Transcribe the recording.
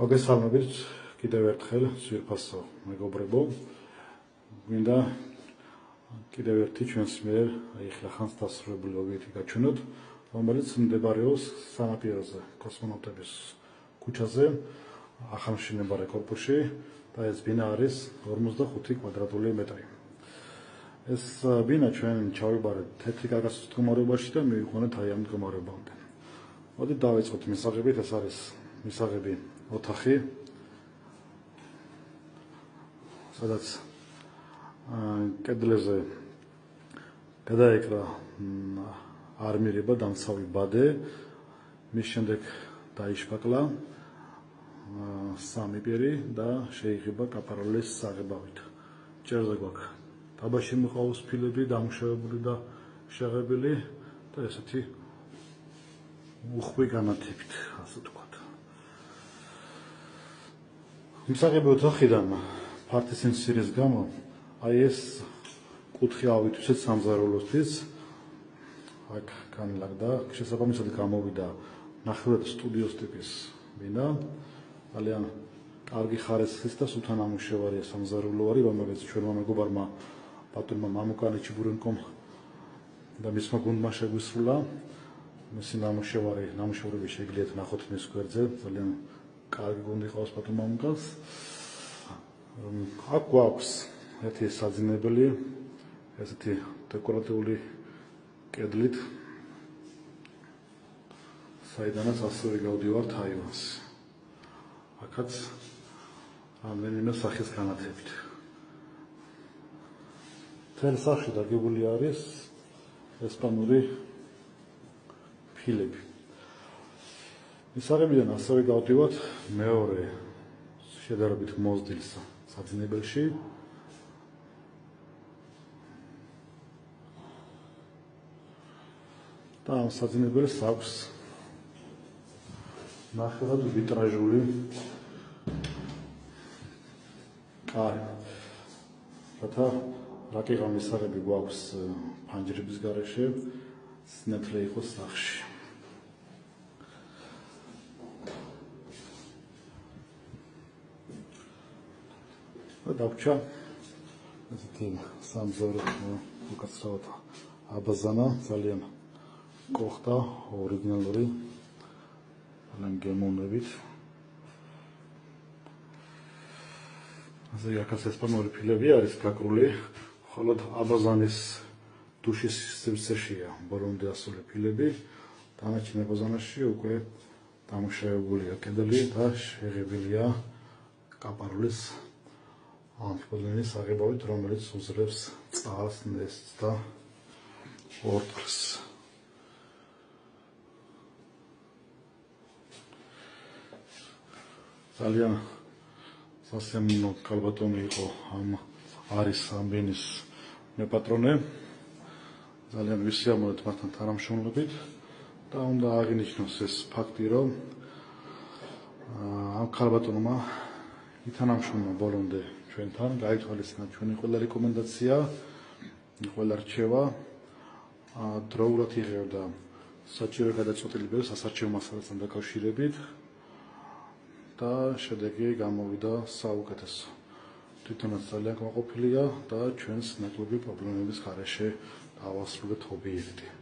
მოგესალმებით კიდევ ერთხელ ძვირფასო მეგობრებო. მინდა კიდევ ერთი ჩვენს მიერ ახლახანს დასრულებული ობიექტი გაჩვენოთ, რომელიც მდებარეობს სანაპიროზე, კოსმონავტების ქუჩაზე, ახალმშენებარე კორპუსში და ეს ბინა არის 45 კვადრატული მეტრი. ეს ბინა ჩვენ ჩავიბარეთ თეთრი კაკასის მდგომარეობაში და მივიყვანეთ აი ამ მდგომარეობამდე. მოდით დავიწყოთ მისაღებით, ეს არის მისაღები ოთახი, სადაც კედლებზე გადაეკრა არმირება, დამცავი ბადე, მის შემდეგ დაიშპაკლა სამი პირი და შეიღება კაპაროლის საღებავით. ჭერზე გვაქვს დაბაში მიყავს ფილები, დამუშავებული და შეღებილი და ესეთი უხვი განათებით, ასე ვთქვათ. მისაღები ოთახიდან ფართის სიმცირის გამო აი ეს კუთხე ავითვისეთ სამზარეულოსთვის, აქ განლაგდა, შესაბამისად გამოვიდა ნახევრად სტუდიოს ტიპის ბინა, ძალიან კარგი ხარისხის და სულთანამუშევარია სამზარეულოვანი, რომელიც ჩვენმა მეგობარმა ბატონმა მამუკანი ჩიბურენკომ და მისმა გუნდმა შეგვისრულა. მისი ნამუშევრები შეგიძლიათ ნახოთ მის გვერდზე, ძალიან კარგი გუნდი ყავს ბატონ მამუკანს. აქ გვაქვს ერთი საძინებელი, ესეთი დეკორატიული კედლით, საიდანაც ასევე გავდივართ აივანს. აქაც რამდენიმე სახის განათებით. მთელ სახლში დაგებული არის ესპანური ფილები. მისაღებიდან ასევე გავდივართ მეორე შედარებით მოზრდილ საძინებელში. და ამ საძინებელს აქვს ნახევრად ვიტრაჟული კარი. რათა რაკიღა მისაღები გვაქვს ფანჯრების გარეშე, სინათლე იყოს სახლში. დავჭა ესეთი სამზარო უკაცრავად აბაზანა, ძალიან კოხტა, ორიგინალური, ძალიან გემოვნებით. ასე აქაც ესპანური ფილები არის გაკრული, ხოლო აბაზანის დუშის სივრცეშია ბოლომდე ასული ფილები, დანარჩენ აბაზანაში უკვე დამუშავებულია კედელი და შეღებილია კაპაროლის ამფიბოლენის საღებავით, რომელიც უძლებს წყალს, ნესტს და ორთქლს. ძალიან სასიამოვნო კალბატონი იყო არის ამ ბინის მეპატრონე. ძალიან ვისიამოვნებთ მათთან თანამშრომლობით და უნდა აღინიშნოს ეს ფაქტი, რომ ამ კალბატონმა ითანამშრომლა ბოლომდე ჩვენთან, გაითვალისწინა ჩვენი ყველა რეკომენდაცია, ყველა რჩევა, დროულად იღებდა საჭირო გადაწყვეტილებებს სასარჩევ მასალასთან დაკავშირებით და შედეგი გამოვიდა საუკეთესო. თვითონაც ძალიან კმაყოფილია და ჩვენს ნაკლები პრობლემების გარეშე დავასრულეთ ობიექტი.